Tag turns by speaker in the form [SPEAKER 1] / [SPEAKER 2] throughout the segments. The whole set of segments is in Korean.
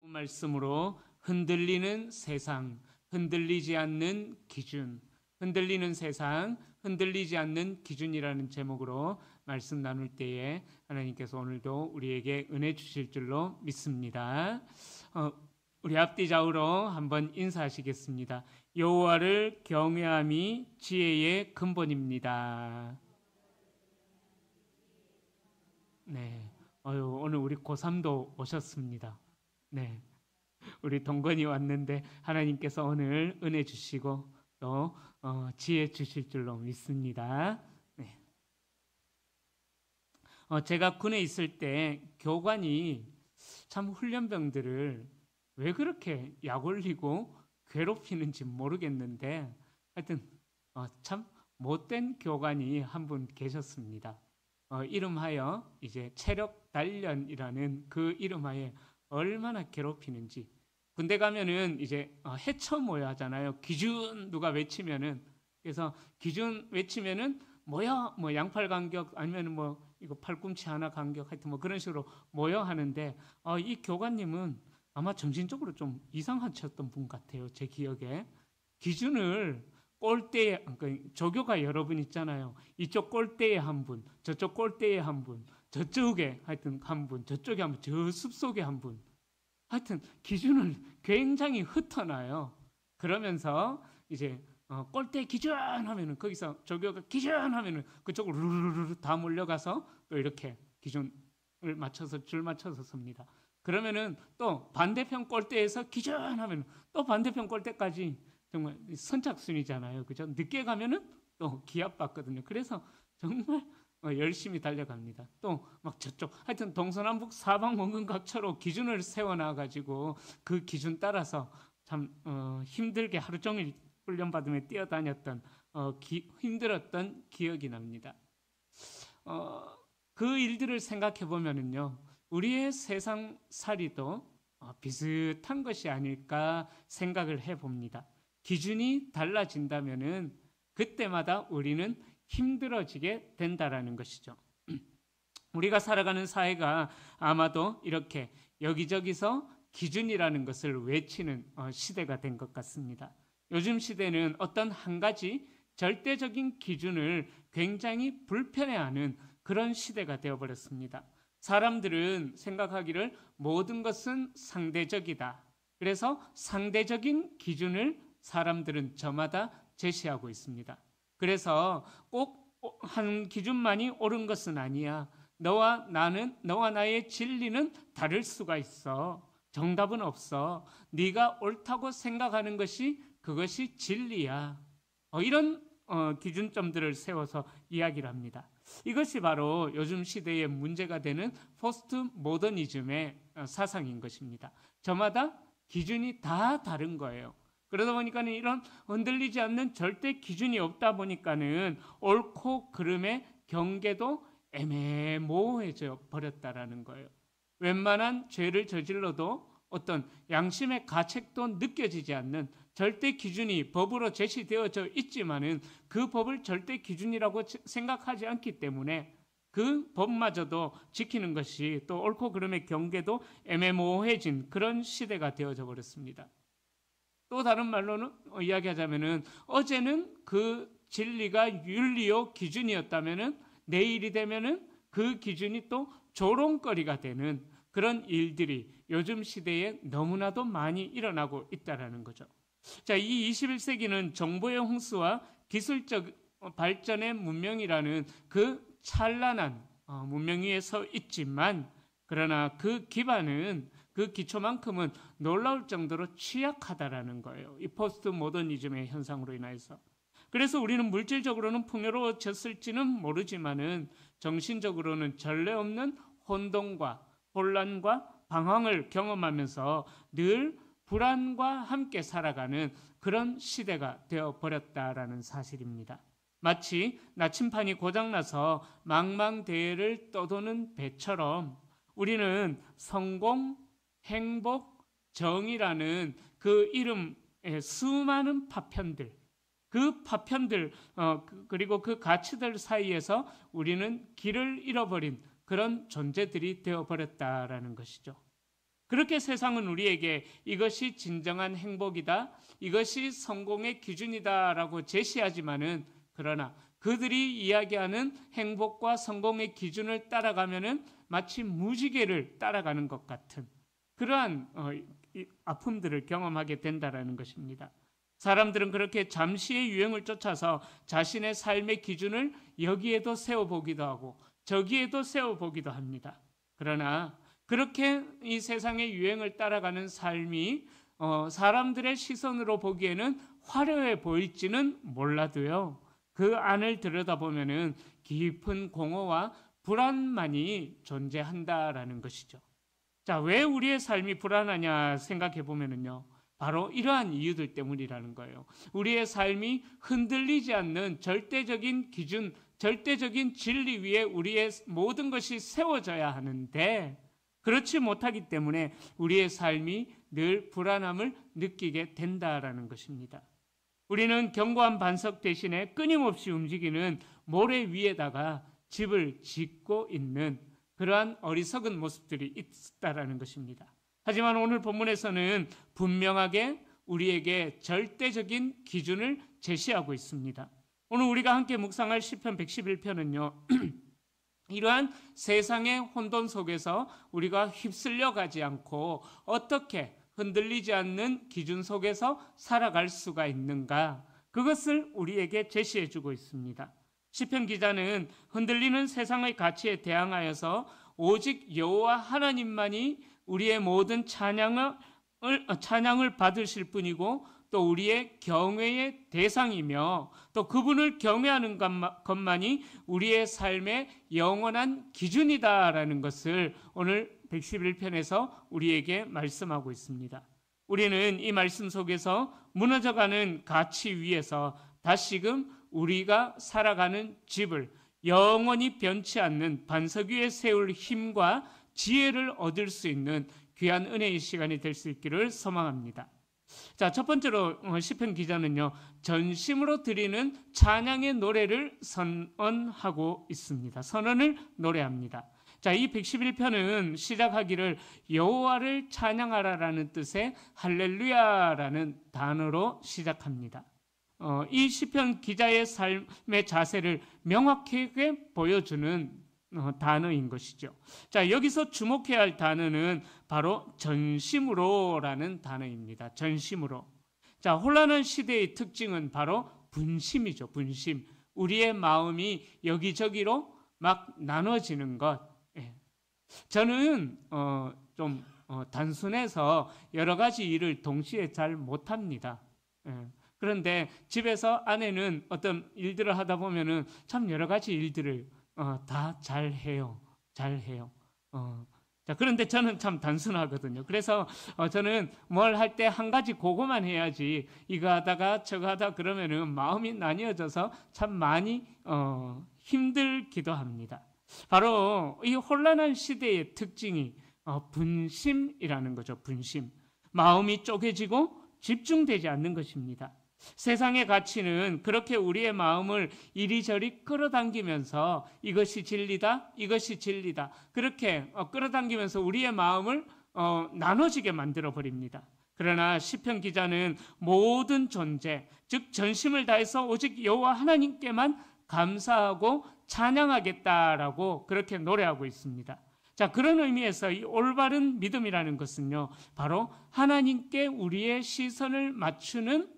[SPEAKER 1] 말씀으로 흔들리는 세상, 흔들리지 않는 기준, 흔들리는 세상, 흔들리지 않는 기준이라는 제목으로 말씀 나눌 때에 하나님께서 오늘도 우리에게 은혜 주실 줄로 믿습니다. 우리 앞뒤 좌우로 한번 인사하시겠습니다. 여호와를 경외함이 지혜의 근본입니다. 네, 오늘 우리 고3도 오셨습니다. 네, 우리 동건이 왔는데 하나님께서 오늘 은혜 주시고 또 지혜 주실 줄로 믿습니다. 네. 제가 군에 있을 때 교관이 참 훈련병들을 왜 그렇게 약 올리고 괴롭히는지 모르겠는데 하여튼 참 못된 교관이 한 분 계셨습니다. 이름하여 이제 체력 단련이라는 그 이름하에 얼마나 괴롭히는지. 군대 가면은 이제 해처 모여 하잖아요. 기준 누가 외치면은. 그래서 기준 외치면은 뭐야 뭐 양팔 간격 아니면 뭐 이거 팔꿈치 하나 간격 하여튼 뭐 그런 식으로 모여 하는데 이 교관님은 아마 정신적으로 좀 이상하셨던 분 같아요. 제 기억에. 기준을 꼴대에, 그러니까 조교가 여러 분 있잖아요. 이쪽 꼴대에 한 분, 저쪽 꼴대에 한 분, 저쪽에 하여튼 한 분, 저쪽에 한 분, 저 숲속에 한 분. 하여튼 기준을 굉장히 흩어놔요. 그러면서 이제 꼴대 기준 하면은 거기서 조교가 기준 하면은 그쪽으로 루루루루 다 몰려가서 또 이렇게 기준을 맞춰서 줄 맞춰서 섭니다. 그러면은 또 반대편 꼴대에서 기준 하면 또 반대편 꼴대까지 정말 선착순이잖아요. 그죠? 늦게 가면은 또 기합받거든요. 그래서 정말 열심히 달려갑니다. 또 막 저쪽 하여튼 동서남북 사방원근각처로 기준을 세워놔가지고 그 기준 따라서 참 힘들게 하루 종일 훈련받으며 뛰어다녔던 힘들었던 기억이 납니다. 그 일들을 생각해 보면은요, 우리의 세상살이도 비슷한 것이 아닐까 생각을 해봅니다. 기준이 달라진다면은 그때마다 우리는 힘들어지게 된다라는 것이죠. 우리가 살아가는 사회가 아마도 이렇게 여기저기서 기준이라는 것을 외치는 시대가 된 것 같습니다. 요즘 시대는 어떤 한 가지 절대적인 기준을 굉장히 불편해하는 그런 시대가 되어버렸습니다. 사람들은 생각하기를 모든 것은 상대적이다. 그래서 상대적인 기준을 사람들은 저마다 제시하고 있습니다. 그래서 꼭 한 기준만이 옳은 것은 아니야. 너와 나의 진리는 다를 수가 있어. 정답은 없어. 네가 옳다고 생각하는 것이 그것이 진리야. 이런 기준점들을 세워서 이야기를 합니다. 이것이 바로 요즘 시대의 문제가 되는 포스트 모더니즘의 사상인 것입니다. 저마다 기준이 다 다른 거예요. 그러다 보니까는 이런 흔들리지 않는 절대 기준이 없다 보니까는 옳고 그름의 경계도 애매모호해져 버렸다라는 거예요. 웬만한 죄를 저질러도 어떤 양심의 가책도 느껴지지 않는 절대 기준이 법으로 제시되어져 있지만은 그 법을 절대 기준이라고 생각하지 않기 때문에 그 법마저도 지키는 것이 또 옳고 그름의 경계도 애매모호해진 그런 시대가 되어져 버렸습니다. 또 다른 말로는 이야기하자면은 어제는 그 진리가 윤리요 기준이었다면은 내일이 되면은 그 기준이 또 조롱거리가 되는 그런 일들이 요즘 시대에 너무나도 많이 일어나고 있다라는 거죠. 자, 이 21세기는 정보의 홍수와 기술적 발전의 문명이라는 그 찬란한 문명 위에 서 있지만 그러나 그 기반은 그 기초만큼은 놀라울 정도로 취약하다라는 거예요. 이 포스트 모더니즘의 현상으로 인해서. 그래서 우리는 물질적으로는 풍요로워졌을지는 모르지만은 정신적으로는 전례 없는 혼돈과 혼란과 방황을 경험하면서 늘 불안과 함께 살아가는 그런 시대가 되어버렸다라는 사실입니다. 마치 나침판이 고장나서 망망대해를 떠도는 배처럼 우리는 성공, 행복, 정의라는 그 이름의 수많은 파편들, 그 파편들 그리고 그 가치들 사이에서 우리는 길을 잃어버린 그런 존재들이 되어버렸다라는 것이죠. 그렇게 세상은 우리에게 이것이 진정한 행복이다, 이것이 성공의 기준이다라고 제시하지만은, 그러나 그들이 이야기하는 행복과 성공의 기준을 따라가면은 마치 무지개를 따라가는 것 같은 그러한 아픔들을 경험하게 된다라는 것입니다. 사람들은 그렇게 잠시의 유행을 쫓아서 자신의 삶의 기준을 여기에도 세워보기도 하고 저기에도 세워보기도 합니다. 그러나 그렇게 이 세상의 유행을 따라가는 삶이 사람들의 시선으로 보기에는 화려해 보일지는 몰라도요, 그 안을 들여다보면은 깊은 공허와 불안만이 존재한다라는 것이죠. 자, 왜 우리의 삶이 불안하냐 생각해 보면은요, 바로 이러한 이유들 때문이라는 거예요. 우리의 삶이 흔들리지 않는 절대적인 기준, 절대적인 진리 위에 우리의 모든 것이 세워져야 하는데, 그렇지 못하기 때문에 우리의 삶이 늘 불안함을 느끼게 된다라는 것입니다. 우리는 견고한 반석 대신에 끊임없이 움직이는 모래 위에다가 집을 짓고 있는 그러한 어리석은 모습들이 있다라는 것입니다. 하지만 오늘 본문에서는 분명하게 우리에게 절대적인 기준을 제시하고 있습니다. 오늘 우리가 함께 묵상할 시편 111편은요. 이러한 세상의 혼돈 속에서 우리가 휩쓸려 가지 않고 어떻게 흔들리지 않는 기준 속에서 살아갈 수가 있는가, 그것을 우리에게 제시해 주고 있습니다. 시편 기자는 흔들리는 세상의 가치에 대항하여서 오직 여호와 하나님만이 우리의 모든 찬양을 받으실 뿐이고 또 우리의 경외의 대상이며 또 그분을 경외하는 것만이 우리의 삶의 영원한 기준이다라는 것을 오늘 111편에서 우리에게 말씀하고 있습니다. 우리는 이 말씀 속에서 무너져가는 가치 위에서 다시금 우리가 살아가는 집을 영원히 변치 않는 반석 위에 세울 힘과 지혜를 얻을 수 있는 귀한 은혜의 시간이 될 수 있기를 소망합니다. 자, 첫 번째로 시편 기자는요, 전심으로 드리는 찬양의 노래를 선언하고 있습니다. 선언을 노래합니다. 자, 이 111편은 시작하기를 여호와를 찬양하라라는 뜻의 할렐루야라는 단어로 시작합니다. 이 시편 기자의 삶의 자세를 명확하게 보여주는 단어인 것이죠. 자, 여기서 주목해야 할 단어는 바로 전심으로라는 단어입니다. 전심으로. 자, 혼란한 시대의 특징은 바로 분심이죠. 분심. 우리의 마음이 여기저기로 막 나눠지는 것. 저는 좀 단순해서 여러 가지 일을 동시에 잘 못합니다. 그런데 집에서 아내는 어떤 일들을 하다 보면은 참 여러 가지 일들을 다 잘해요. 잘해요. 자, 그런데 저는 참 단순하거든요. 그래서 저는 뭘 할 때 한 가지 그거만 해야지 이거 하다가 저거 하다 그러면은 마음이 나뉘어져서 참 많이 힘들기도 합니다. 바로 이 혼란한 시대의 특징이 분심이라는 거죠. 분심. 마음이 쪼개지고 집중되지 않는 것입니다. 세상의 가치는 그렇게 우리의 마음을 이리저리 끌어당기면서 이것이 진리다, 이것이 진리다, 그렇게 끌어당기면서 우리의 마음을 나눠지게 만들어 버립니다. 그러나 시편 기자는 모든 존재, 즉 전심을 다해서 오직 여호와 하나님께만 감사하고 찬양하겠다라고 그렇게 노래하고 있습니다. 자, 그런 의미에서 이 올바른 믿음이라는 것은요, 바로 하나님께 우리의 시선을 맞추는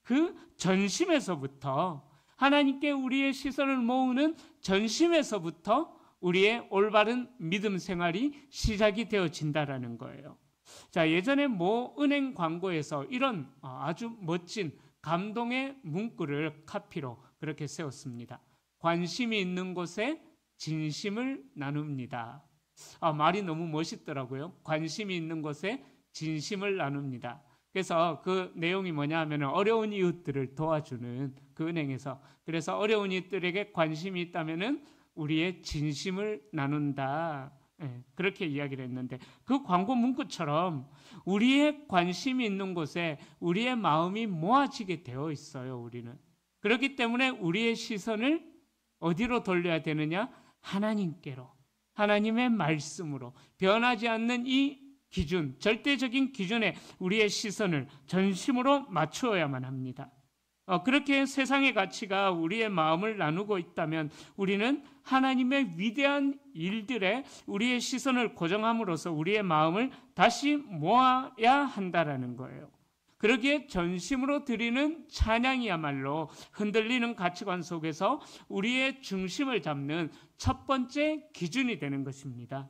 [SPEAKER 1] 그 전심에서부터, 하나님께 우리의 시선을 모으는 전심에서부터 우리의 올바른 믿음 생활이 시작이 되어진다라는 거예요. 자, 예전에 모 은행 광고에서 이런 아주 멋진 감동의 문구를 카피로 그렇게 세웠습니다. 관심이 있는 곳에 진심을 나눕니다. 말이 너무 멋있더라고요. 관심이 있는 곳에 진심을 나눕니다. 그래서 그 내용이 뭐냐 하면 어려운 이웃들을 도와주는 그 은행에서, 그래서 어려운 이웃들에게 관심이 있다면은 우리의 진심을 나눈다. 그렇게 이야기를 했는데, 그 광고 문구처럼 우리의 관심이 있는 곳에 우리의 마음이 모아지게 되어 있어요. 우리는. 그렇기 때문에 우리의 시선을 어디로 돌려야 되느냐? 하나님께로, 하나님의 말씀으로, 변하지 않는 이 기준, 절대적인 기준에 우리의 시선을 전심으로 맞추어야만 합니다. 그렇게 세상의 가치가 우리의 마음을 나누고 있다면 우리는 하나님의 위대한 일들에 우리의 시선을 고정함으로써 우리의 마음을 다시 모아야 한다라는 거예요. 그러기에 전심으로 드리는 찬양이야말로 흔들리는 가치관 속에서 우리의 중심을 잡는 첫 번째 기준이 되는 것입니다.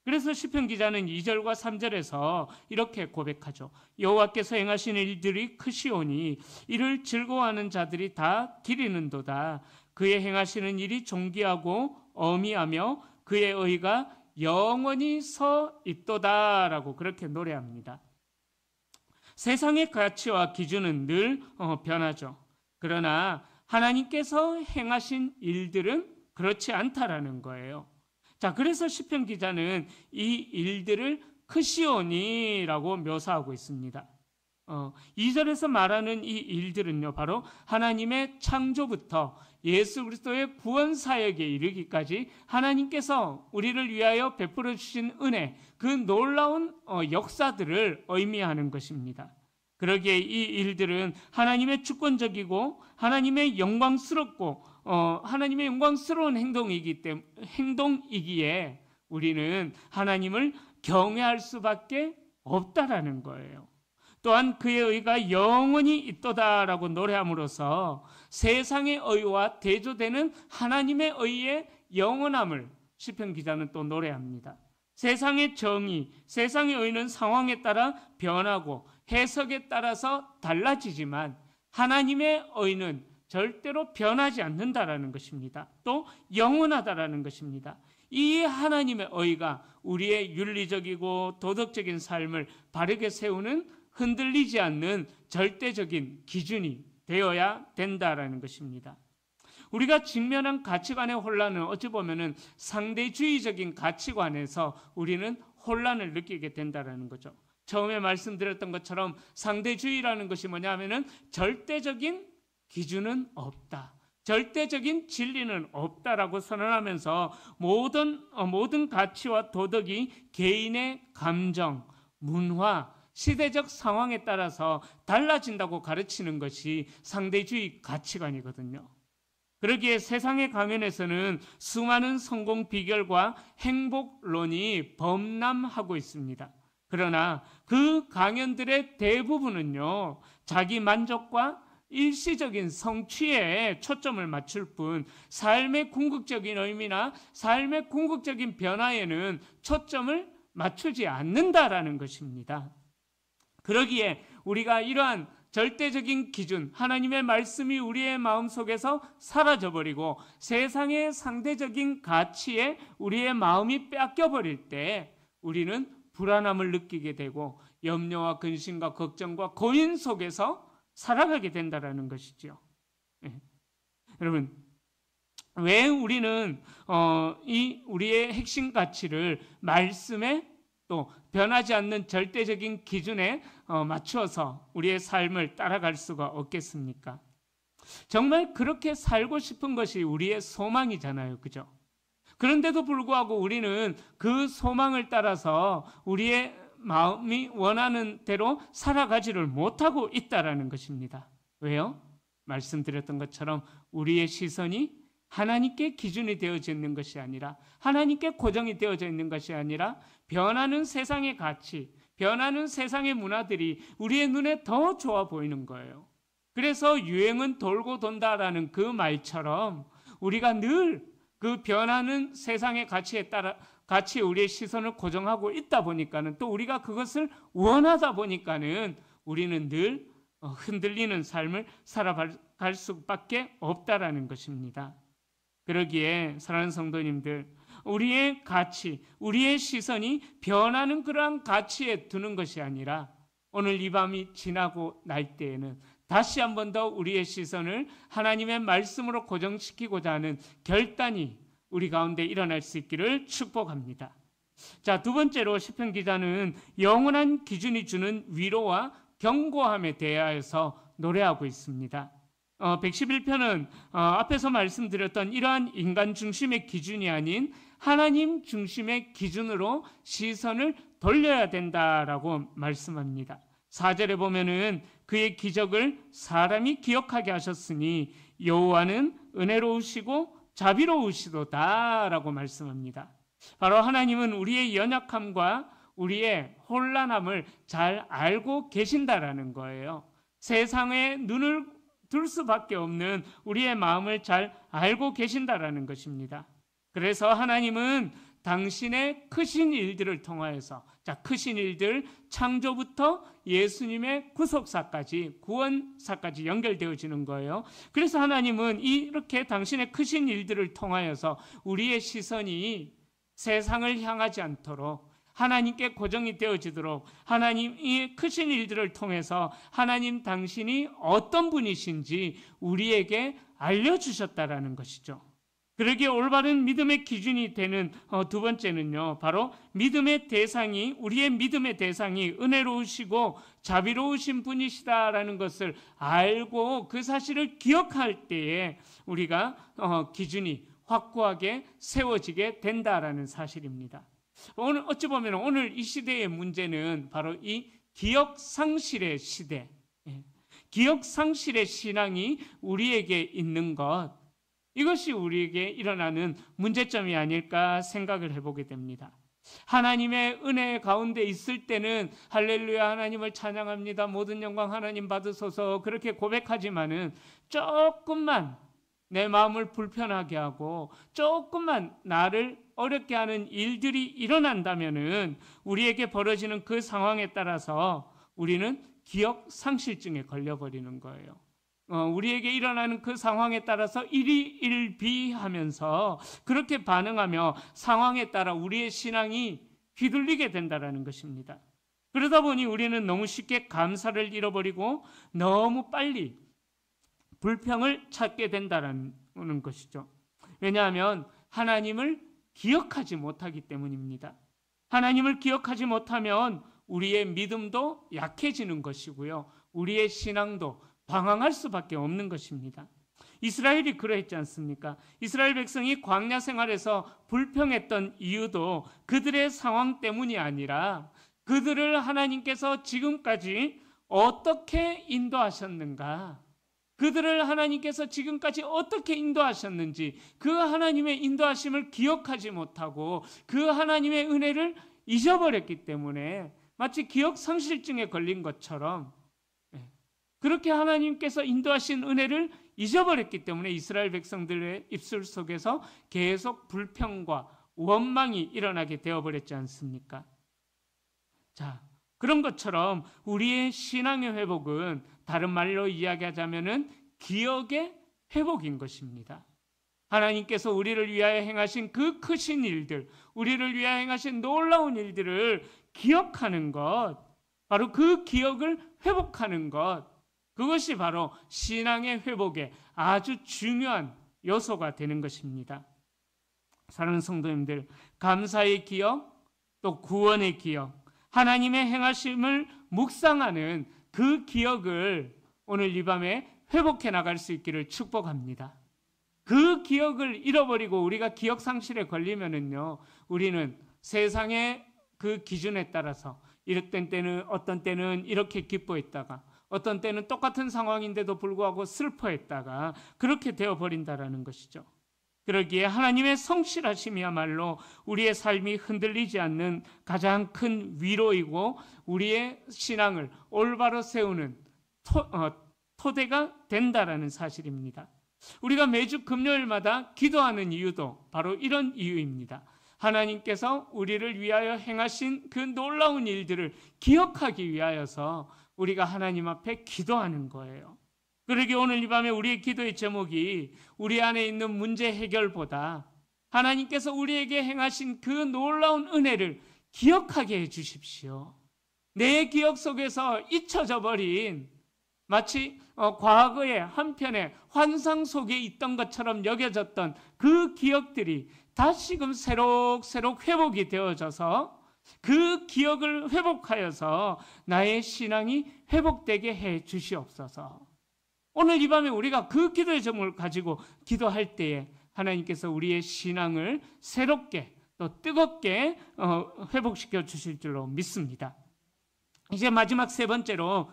[SPEAKER 1] 그래서 시편 기자는 2절과 3절에서 이렇게 고백하죠. 여호와께서 행하신 일들이 크시오니 이를 즐거워하는 자들이 다 기리는도다. 그의 행하시는 일이 존귀하고 어미하며 그의 의가 영원히 서 있도다라고 그렇게 노래합니다. 세상의 가치와 기준은 늘 변하죠. 그러나 하나님께서 행하신 일들은 그렇지 않다라는 거예요. 자, 그래서 시편 기자는 이 일들을 크시오니라고 묘사하고 있습니다. 2절에서 말하는 이 일들은요, 바로 하나님의 창조부터 예수 그리스도의 구원 사역에 이르기까지 하나님께서 우리를 위하여 베풀어 주신 은혜, 그 놀라운 역사들을 의미하는 것입니다. 그러기에 이 일들은 하나님의 주권적이고 하나님의 영광스럽고 하나님의 영광스러운 행동이기에 우리는 하나님을 경외할 수밖에 없다라는 거예요. 또한 그의 의가 영원히 있도다라고 노래함으로써 세상의 의와 대조되는 하나님의 의의 영원함을 시편 기자는 또 노래합니다. 세상의 정의, 세상의 의는 상황에 따라 변하고 해석에 따라서 달라지지만 하나님의 의는 절대로 변하지 않는다라는 것입니다. 또 영원하다라는 것입니다. 이 하나님의 의가 우리의 윤리적이고 도덕적인 삶을 바르게 세우는 흔들리지 않는 절대적인 기준이 되어야 된다라는 것입니다. 우리가 직면한 가치관의 혼란은 어찌 보면은 상대주의적인 가치관에서 우리는 혼란을 느끼게 된다라는 거죠. 처음에 말씀드렸던 것처럼 상대주의라는 것이 뭐냐면은 절대적인 기준은 없다. 절대적인 진리는 없다라고 선언하면서 모든 가치와 도덕이 개인의 감정, 문화, 시대적 상황에 따라서 달라진다고 가르치는 것이 상대주의 가치관이거든요. 그러기에 세상의 강연에서는 수많은 성공 비결과 행복론이 범람하고 있습니다. 그러나 그 강연들의 대부분은요, 자기 만족과 일시적인 성취에 초점을 맞출 뿐 삶의 궁극적인 의미나 삶의 궁극적인 변화에는 초점을 맞추지 않는다라는 것입니다. 그러기에 우리가 이러한 절대적인 기준, 하나님의 말씀이 우리의 마음속에서 사라져버리고 세상의 상대적인 가치에 우리의 마음이 뺏겨버릴 때 우리는 불안함을 느끼게 되고 염려와 근심과 걱정과 고민 속에서 살아가게 된다는 것이죠. 여러분, 왜 우리는 우리의 핵심 가치를 말씀에 또 변하지 않는 절대적인 기준에 맞추어서 우리의 삶을 따라갈 수가 없겠습니까? 정말 그렇게 살고 싶은 것이 우리의 소망이잖아요. 그죠? 그런데도 불구하고 우리는 그 소망을 따라서 우리의 마음이 원하는 대로 살아가지를 못하고 있다라는 것입니다. 왜요? 말씀드렸던 것처럼 우리의 시선이 하나님께 기준이 되어져 있는 것이 아니라 하나님께 고정이 되어져 있는 것이 아니라 변하는 세상의 가치, 변하는 세상의 문화들이 우리의 눈에 더 좋아 보이는 거예요. 그래서 유행은 돌고 돈다라는 그 말처럼 우리가 늘 그 변하는 세상의 가치에 우리의 시선을 고정하고 있다 보니까는 또 우리가 그것을 원하다 보니까는 우리는 늘 흔들리는 삶을 살아갈 수밖에 없다라는 것입니다. 그러기에 사랑하는 성도님들, 우리의 가치, 우리의 시선이 변하는 그러한 가치에 두는 것이 아니라 오늘 이 밤이 지나고 날 때에는 다시 한 번 더 우리의 시선을 하나님의 말씀으로 고정시키고자 하는 결단이 우리 가운데 일어날 수 있기를 축복합니다. 자, 두 번째로 시편 기자는 영원한 기준이 주는 위로와 경고함에 대하여서 노래하고 있습니다. 111편은 앞에서 말씀드렸던 이러한 인간 중심의 기준이 아닌 하나님 중심의 기준으로 시선을 돌려야 된다라고 말씀합니다. 4절에 보면은 그의 기적을 사람이 기억하게 하셨으니 여호와는 은혜로우시고 자비로우시도다라고 말씀합니다. 바로 하나님은 우리의 연약함과 우리의 혼란함을 잘 알고 계신다라는 거예요. 세상에 눈을 둘 수밖에 없는 우리의 마음을 잘 알고 계신다라는 것입니다. 그래서 하나님은 당신의 크신 일들을 통하여서, 크신 일들, 창조부터 예수님의 구속사까지, 구원사까지 연결되어지는 거예요. 그래서 하나님은 이렇게 당신의 크신 일들을 통하여서 우리의 시선이 세상을 향하지 않도록, 하나님께 고정이 되어지도록, 하나님이 크신 일들을 통해서 하나님 당신이 어떤 분이신지 우리에게 알려주셨다라는 것이죠. 그러기에 올바른 믿음의 기준이 되는 두 번째는요, 바로 믿음의 대상이, 우리의 믿음의 대상이 은혜로우시고 자비로우신 분이시다라는 것을 알고 그 사실을 기억할 때에 우리가 기준이 확고하게 세워지게 된다라는 사실입니다. 오늘 어찌 보면 오늘 이 시대의 문제는 바로 이 기억 상실의 시대, 기억 상실의 신앙이 우리에게 있는 것, 이것이 우리에게 일어나는 문제점이 아닐까 생각을 해보게 됩니다. 하나님의 은혜 가운데 있을 때는 할렐루야 하나님을 찬양합니다, 모든 영광 하나님 받으소서, 그렇게 고백하지만은 조금만 내 마음을 불편하게 하고 조금만 나를 어렵게 하는 일들이 일어난다면은 우리에게 벌어지는 그 상황에 따라서 우리는 기억 상실증에 걸려버리는 거예요. 우리에게 일어나는 그 상황에 따라서 일희일비하면서 그렇게 반응하며 상황에 따라 우리의 신앙이 휘둘리게 된다는 것입니다. 그러다 보니 우리는 너무 쉽게 감사를 잃어버리고 너무 빨리 불평을 찾게 된다는 것이죠. 왜냐하면 하나님을 기억하지 못하기 때문입니다. 하나님을 기억하지 못하면 우리의 믿음도 약해지는 것이고요, 우리의 신앙도 방황할 수밖에 없는 것입니다. 이스라엘이 그러했지 않습니까? 이스라엘 백성이 광야 생활에서 불평했던 이유도 그들의 상황 때문이 아니라 그들을 하나님께서 지금까지 어떻게 인도하셨는가, 그들을 하나님께서 지금까지 어떻게 인도하셨는지 그 하나님의 인도하심을 기억하지 못하고 그 하나님의 은혜를 잊어버렸기 때문에 마치 기억상실증에 걸린 것처럼 그렇게 하나님께서 인도하신 은혜를 잊어버렸기 때문에 이스라엘 백성들의 입술 속에서 계속 불평과 원망이 일어나게 되어버렸지 않습니까? 자, 그런 것처럼 우리의 신앙의 회복은 다른 말로 이야기하자면은 기억의 회복인 것입니다. 하나님께서 우리를 위하여 행하신 그 크신 일들, 우리를 위하여 행하신 놀라운 일들을 기억하는 것, 바로 그 기억을 회복하는 것, 그것이 바로 신앙의 회복에 아주 중요한 요소가 되는 것입니다. 사랑하는 성도님들, 감사의 기억, 또 구원의 기억, 하나님의 행하심을 묵상하는 그 기억을 오늘 이 밤에 회복해 나갈 수 있기를 축복합니다. 그 기억을 잃어버리고 우리가 기억 상실에 걸리면은요, 우리는 세상의 그 기준에 따라서 어떤 때는 이렇게 기뻐했다가 어떤 때는 똑같은 상황인데도 불구하고 슬퍼했다가 그렇게 되어버린다라는 것이죠. 그러기에 하나님의 성실하심이야말로 우리의 삶이 흔들리지 않는 가장 큰 위로이고 우리의 신앙을 올바로 세우는 토대가 된다라는 사실입니다. 우리가 매주 금요일마다 기도하는 이유도 바로 이런 이유입니다. 하나님께서 우리를 위하여 행하신 그 놀라운 일들을 기억하기 위하여서 우리가 하나님 앞에 기도하는 거예요. 그러기에 오늘 이 밤에 우리의 기도의 제목이 우리 안에 있는 문제 해결보다 하나님께서 우리에게 행하신 그 놀라운 은혜를 기억하게 해 주십시오. 내 기억 속에서 잊혀져 버린 마치 과거의 한편의 환상 속에 있던 것처럼 여겨졌던 그 기억들이 다시금 새록새록 회복이 되어져서 그 기억을 회복하여서 나의 신앙이 회복되게 해 주시옵소서. 오늘 이 밤에 우리가 그 기도의 제목을 가지고 기도할 때에 하나님께서 우리의 신앙을 새롭게 또 뜨겁게 회복시켜 주실 줄로 믿습니다. 이제 마지막 세 번째로요.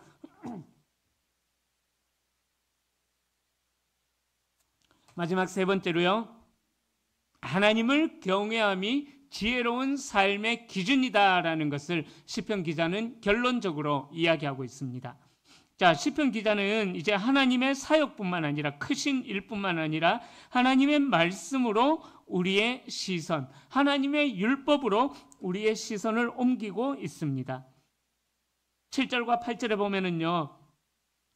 [SPEAKER 1] 하나님을 경외함이 지혜로운 삶의 기준이다라는 것을 시편 기자는 결론적으로 이야기하고 있습니다. 자, 시편 기자는 이제 하나님의 사역뿐만 아니라 크신 일뿐만 아니라 하나님의 말씀으로 우리의 시선, 하나님의 율법으로 우리의 시선을 옮기고 있습니다. 7절과 8절에 보면은요,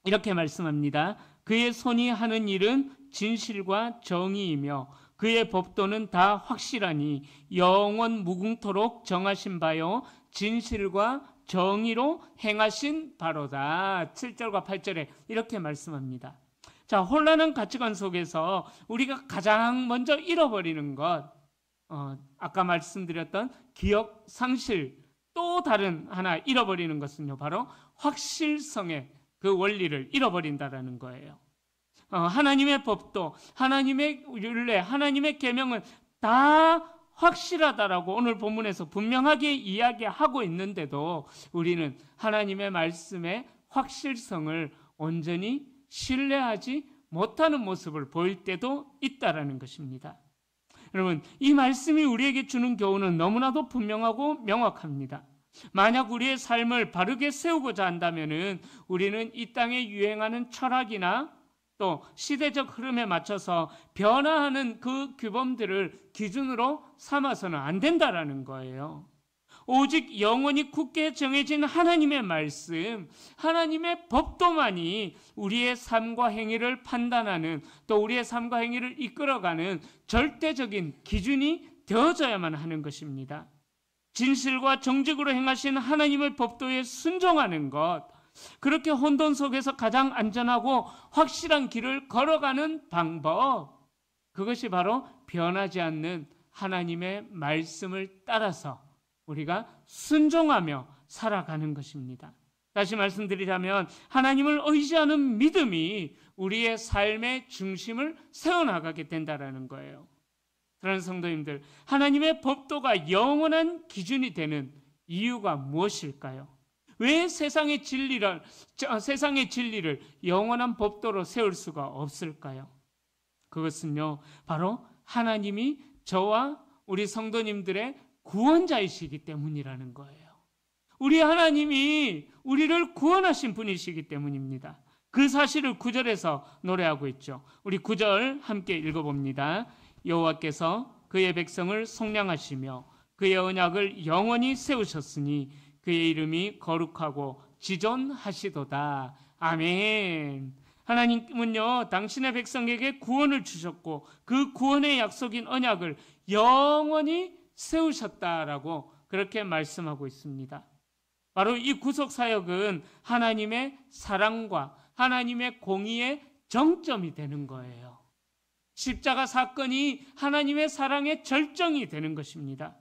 [SPEAKER 1] 이렇게 말씀합니다. 그의 손이 하는 일은 진실과 정의이며 그의 법도는 다 확실하니 영원 무궁토록 정하신 바요 진실과 정의로 행하신 바로다. 7절과 8절에 이렇게 말씀합니다. 자, 혼란한 가치관 속에서 우리가 가장 먼저 잃어버리는 것, 아까 말씀드렸던 기억 상실, 또 다른 하나 잃어버리는 것은요, 바로 확실성의 그 원리를 잃어버린다라는 거예요. 하나님의 법도, 하나님의 율례, 하나님의 계명은 다 확실하다라고 오늘 본문에서 분명하게 이야기하고 있는데도 우리는 하나님의 말씀의 확실성을 온전히 신뢰하지 못하는 모습을 보일 때도 있다라는 것입니다. 여러분, 이 말씀이 우리에게 주는 교훈은 너무나도 분명하고 명확합니다. 만약 우리의 삶을 바르게 세우고자 한다면은 우리는 이 땅에 유행하는 철학이나 또 시대적 흐름에 맞춰서 변화하는 그 규범들을 기준으로 삼아서는 안 된다라는 거예요. 오직 영원히 굳게 정해진 하나님의 말씀, 하나님의 법도만이 우리의 삶과 행위를 판단하는, 또 우리의 삶과 행위를 이끌어가는 절대적인 기준이 되어져야만 하는 것입니다. 진실과 정직으로 행하신 하나님의 법도에 순종하는 것, 그렇게 혼돈 속에서 가장 안전하고 확실한 길을 걸어가는 방법, 그것이 바로 변하지 않는 하나님의 말씀을 따라서 우리가 순종하며 살아가는 것입니다. 다시 말씀드리자면 하나님을 의지하는 믿음이 우리의 삶의 중심을 세워나가게 된다는 거예요. 그런 성도님들, 하나님의 법도가 영원한 기준이 되는 이유가 무엇일까요? 왜 세상의 진리를 영원한 법도로 세울 수가 없을까요? 그것은요, 바로 하나님이 저와 우리 성도님들의 구원자이시기 때문이라는 거예요. 우리 하나님이 우리를 구원하신 분이시기 때문입니다. 그 사실을 9절에서 노래하고 있죠. 우리 9절 함께 읽어봅니다. 여호와께서 그의 백성을 속량하시며 그의 언약을 영원히 세우셨으니 그의 이름이 거룩하고 지존하시도다. 아멘. 하나님은요, 당신의 백성에게 구원을 주셨고 그 구원의 약속인 언약을 영원히 세우셨다라고 그렇게 말씀하고 있습니다. 바로 이 구속사역은 하나님의 사랑과 하나님의 공의의 정점이 되는 거예요. 십자가 사건이 하나님의 사랑의 절정이 되는 것입니다.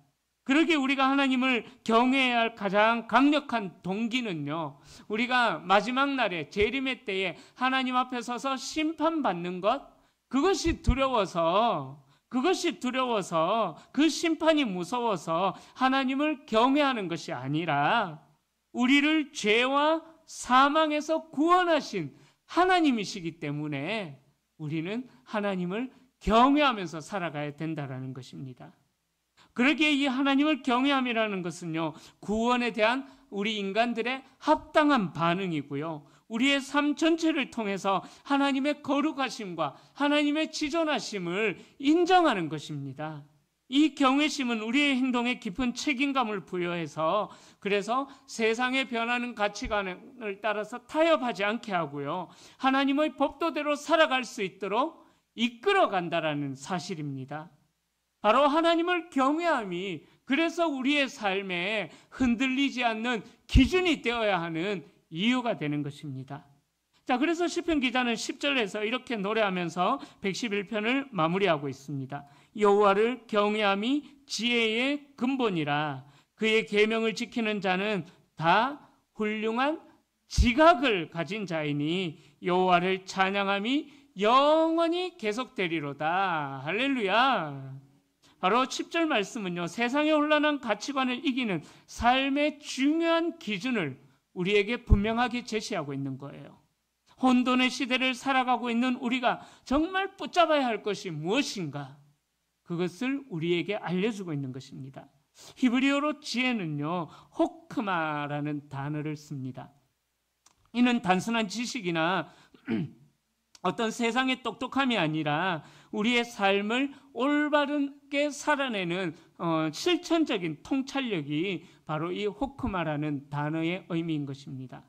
[SPEAKER 1] 그러기에 우리가 하나님을 경외해야 할 가장 강력한 동기는요, 우리가 마지막 날에 재림의 때에 하나님 앞에 서서 심판받는 것, 그것이 두려워서 그 심판이 무서워서 하나님을 경외하는 것이 아니라 우리를 죄와 사망에서 구원하신 하나님이시기 때문에 우리는 하나님을 경외하면서 살아가야 된다는 것입니다. 그러기에 이 하나님을 경외함이라는 것은요, 구원에 대한 우리 인간들의 합당한 반응이고요, 우리의 삶 전체를 통해서 하나님의 거룩하심과 하나님의 지존하심을 인정하는 것입니다. 이 경외심은 우리의 행동에 깊은 책임감을 부여해서 그래서 세상에 변하는 가치관을 따라서 타협하지 않게 하고요, 하나님의 법도대로 살아갈 수 있도록 이끌어간다라는 사실입니다. 바로 하나님을 경외함이 그래서 우리의 삶에 흔들리지 않는 기준이 되어야 하는 이유가 되는 것입니다. 자, 그래서 시편 기자는 10절에서 이렇게 노래하면서 111편을 마무리하고 있습니다. 여호와를 경외함이 지혜의 근본이라 그의 계명을 지키는 자는 다 훌륭한 지각을 가진 자이니 여호와를 찬양함이 영원히 계속되리로다. 할렐루야. 바로 10절 말씀은요, 세상의 혼란한 가치관을 이기는 삶의 중요한 기준을 우리에게 분명하게 제시하고 있는 거예요. 혼돈의 시대를 살아가고 있는 우리가 정말 붙잡아야 할 것이 무엇인가? 그것을 우리에게 알려주고 있는 것입니다. 히브리어로 지혜는요, 호크마라는 단어를 씁니다. 이는 단순한 지식이나 어떤 세상의 똑똑함이 아니라 우리의 삶을 올바르게 살아내는 실천적인 통찰력이 바로 이 호크마라는 단어의 의미인 것입니다.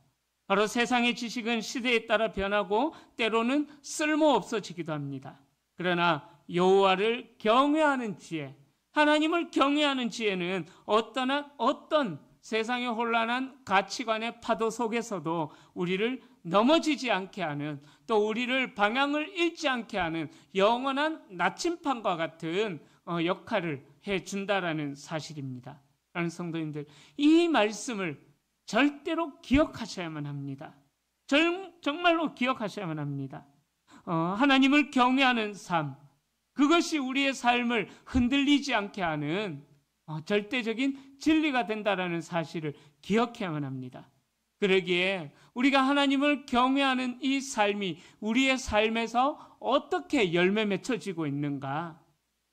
[SPEAKER 1] 바로 세상의 지식은 시대에 따라 변하고 때로는 쓸모없어지기도 합니다. 그러나 여호와를 경외하는 지혜, 하나님을 경외하는 지혜는 어떤 세상의 혼란한 가치관의 파도 속에서도 우리를 넘어지지 않게 하는, 또 우리를 방향을 잃지 않게 하는 영원한 나침판과 같은 역할을 해준다라는 사실입니다. 라는 성도님들, 이 말씀을 절대로 기억하셔야만 합니다. 정말로 기억하셔야만 합니다. 하나님을 경외하는 삶, 그것이 우리의 삶을 흔들리지 않게 하는 절대적인 진리가 된다라는 사실을 기억해야만 합니다. 그러기에 우리가 하나님을 경외하는 이 삶이 우리의 삶에서 어떻게 열매 맺혀지고 있는가?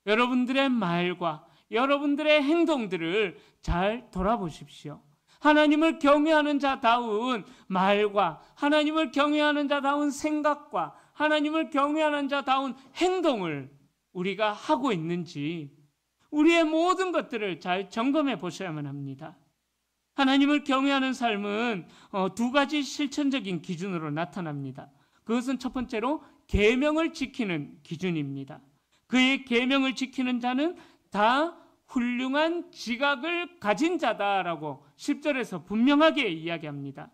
[SPEAKER 1] 여러분들의 말과 여러분들의 행동들을 잘 돌아보십시오. 하나님을 경외하는 자다운 말과 하나님을 경외하는 자다운 생각과 하나님을 경외하는 자다운 행동을 우리가 하고 있는지 우리의 모든 것들을 잘 점검해 보셔야만 합니다. 하나님을 경외하는 삶은 두 가지 실천적인 기준으로 나타납니다. 그것은 첫 번째로 계명을 지키는 기준입니다. 그의 계명을 지키는 자는 다 훌륭한 지각을 가진 자다라고 10절에서 분명하게 이야기합니다.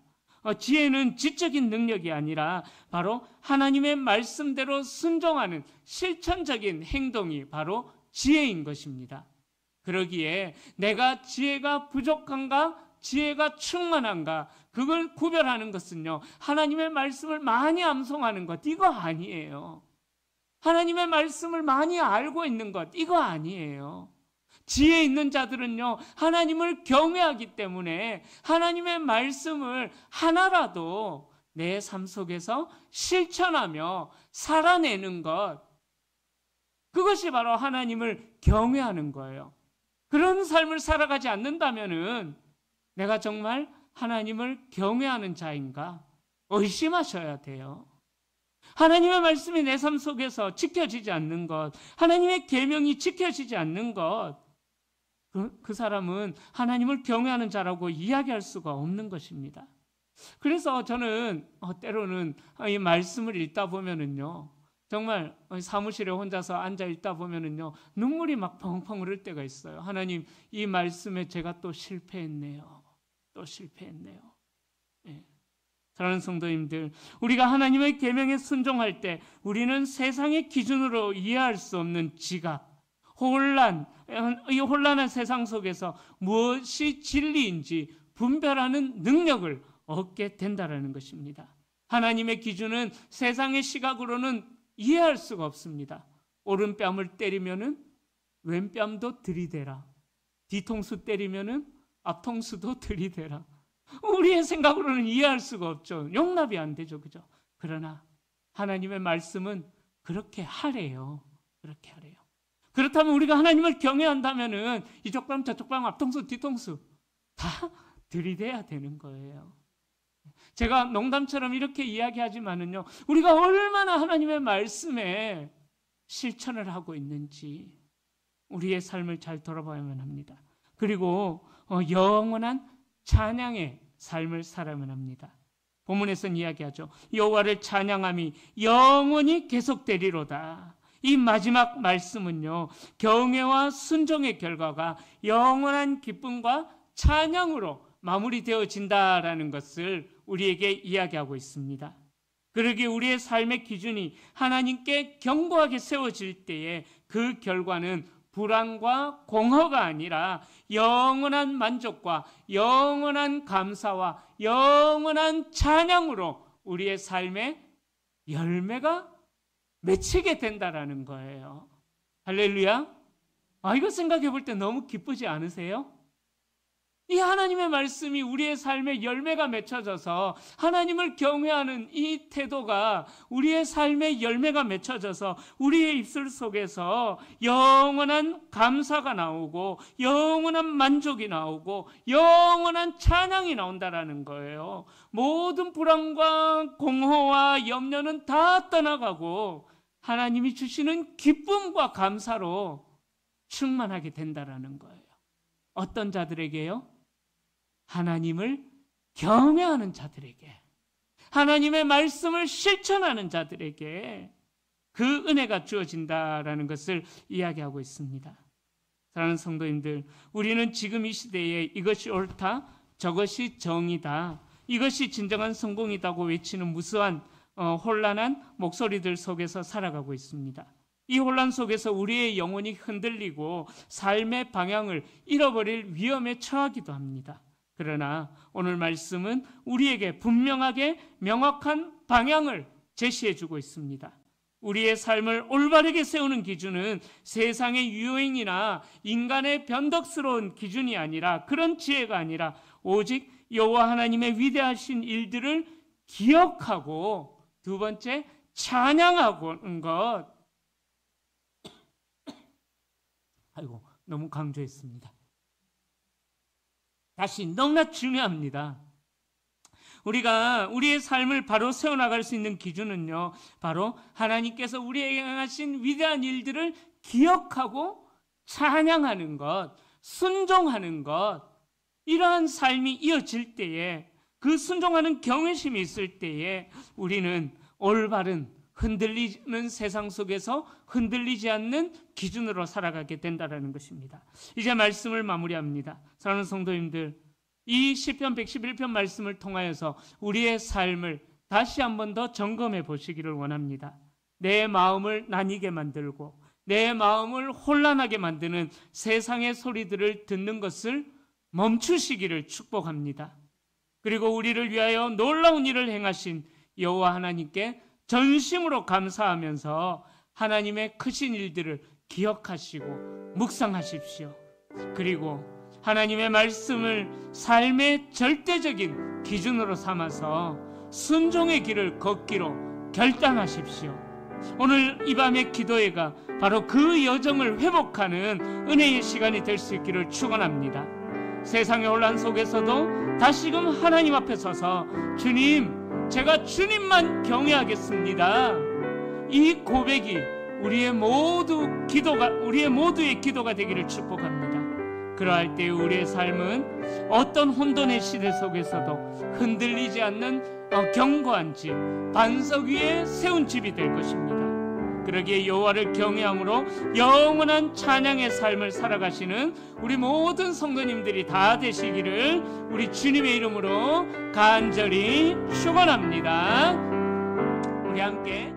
[SPEAKER 1] 지혜는 지적인 능력이 아니라 바로 하나님의 말씀대로 순종하는 실천적인 행동이 바로 지혜인 것입니다. 그러기에 내가 지혜가 부족한가, 지혜가 충만한가, 그걸 구별하는 것은요, 하나님의 말씀을 많이 암송하는 것, 이거 아니에요. 하나님의 말씀을 많이 알고 있는 것, 이거 아니에요. 지혜 있는 자들은요, 하나님을 경외하기 때문에 하나님의 말씀을 하나라도 내 삶 속에서 실천하며 살아내는 것, 그것이 바로 하나님을 경외하는 거예요. 그런 삶을 살아가지 않는다면은 내가 정말 하나님을 경외하는 자인가 의심하셔야 돼요. 하나님의 말씀이 내 삶 속에서 지켜지지 않는 것, 하나님의 계명이 지켜지지 않는 것, 그 사람은 하나님을 경외하는 자라고 이야기할 수가 없는 것입니다. 그래서 저는 때로는 이 말씀을 읽다 보면은요, 정말 사무실에 혼자서 앉아 읽다 보면은요, 눈물이 막 펑펑 흐를 때가 있어요. 하나님, 이 말씀에 제가 또 실패했네요. 또 실패했네요. 예. 사랑하는 성도님들, 우리가 하나님의 계명에 순종할 때 우리는 세상의 기준으로 이해할 수 없는 지각, 이 혼란한 세상 속에서 무엇이 진리인지 분별하는 능력을 얻게 된다는 것입니다. 하나님의 기준은 세상의 시각으로는 이해할 수가 없습니다. 오른뺨을 때리면은 왼뺨도 들이대라. 뒤통수 때리면은 앞통수도 들이대라. 우리의 생각으로는 이해할 수가 없죠. 용납이 안 되죠. 그죠? 그러나 하나님의 말씀은 그렇게 하래요. 그렇게 하래요. 그렇다면 우리가 하나님을 경외한다면은 이쪽 뺨 저쪽 뺨 앞통수 뒤통수 다 들이대야 되는 거예요. 제가 농담처럼 이렇게 이야기하지만은요, 우리가 얼마나 하나님의 말씀에 실천을 하고 있는지 우리의 삶을 잘 돌아봐야만 합니다. 그리고 영원한 찬양의 삶을 살아야만 합니다. 본문에서는 이야기하죠. 여호와를 찬양함이 영원히 계속되리로다. 이 마지막 말씀은요, 경외와 순종의 결과가 영원한 기쁨과 찬양으로 마무리되어진다라는 것을 우리에게 이야기하고 있습니다. 그러기에 우리의 삶의 기준이 하나님께 견고하게 세워질 때에 그 결과는 불안과 공허가 아니라 영원한 만족과 영원한 감사와 영원한 찬양으로 우리의 삶의 열매가 맺히게 된다라는 거예요. 할렐루야. 이거 생각해 볼 때 너무 기쁘지 않으세요? 이 하나님의 말씀이 우리의 삶에 열매가 맺혀져서 하나님을 경외하는 이 태도가 우리의 삶에 열매가 맺혀져서 우리의 입술 속에서 영원한 감사가 나오고 영원한 만족이 나오고 영원한 찬양이 나온다라는 거예요. 모든 불안과 공허와 염려는 다 떠나가고 하나님이 주시는 기쁨과 감사로 충만하게 된다라는 거예요. 어떤 자들에게요? 하나님을 경외하는 자들에게, 하나님의 말씀을 실천하는 자들에게 그 은혜가 주어진다라는 것을 이야기하고 있습니다. 사랑하는 성도님들, 우리는 지금 이 시대에 이것이 옳다, 저것이 정이다, 이것이 진정한 성공이다고 외치는 무수한 혼란한 목소리들 속에서 살아가고 있습니다. 이 혼란 속에서 우리의 영혼이 흔들리고 삶의 방향을 잃어버릴 위험에 처하기도 합니다. 그러나 오늘 말씀은 우리에게 분명하게 명확한 방향을 제시해주고 있습니다. 우리의 삶을 올바르게 세우는 기준은 세상의 유행이나 인간의 변덕스러운 기준이 아니라, 그런 지혜가 아니라 오직 여호와 하나님의 위대하신 일들을 기억하고, 두 번째, 찬양하는 것. 아이고, 너무 강조했습니다. 다시, 너무나 중요합니다. 우리가 우리의 삶을 바로 세워나갈 수 있는 기준은요, 바로 하나님께서 우리에게 행하신 위대한 일들을 기억하고 찬양하는 것, 순종하는 것, 이러한 삶이 이어질 때에, 그 순종하는 경외심이 있을 때에 우리는 올바른, 흔들리는 세상 속에서 흔들리지 않는 기준으로 살아가게 된다는 것입니다. 이제 말씀을 마무리합니다. 사랑하는 성도님들, 이 시편 111편 말씀을 통하여서 우리의 삶을 다시 한 번 더 점검해 보시기를 원합니다. 내 마음을 나뉘게 만들고 내 마음을 혼란하게 만드는 세상의 소리들을 듣는 것을 멈추시기를 축복합니다. 그리고 우리를 위하여 놀라운 일을 행하신 여호와 하나님께 전심으로 감사하면서 하나님의 크신 일들을 기억하시고 묵상하십시오. 그리고 하나님의 말씀을 삶의 절대적인 기준으로 삼아서 순종의 길을 걷기로 결단하십시오. 오늘 이 밤의 기도회가 바로 그 여정을 회복하는 은혜의 시간이 될 수 있기를 축원합니다. 세상의 혼란 속에서도 다시금 하나님 앞에 서서 주님, 제가 주님만 경외하겠습니다. 이 고백이 우리의 모두의 기도가 되기를 축복합니다. 그러할 때 우리의 삶은 어떤 혼돈의 시대 속에서도 흔들리지 않는 견고한 집, 반석 위에 세운 집이 될 것입니다. 그러기에 여호와를 경외함으로 영원한 찬양의 삶을 살아가시는 우리 모든 성도님들이 다 되시기를 우리 주님의 이름으로 간절히 축원합니다. 우리 함께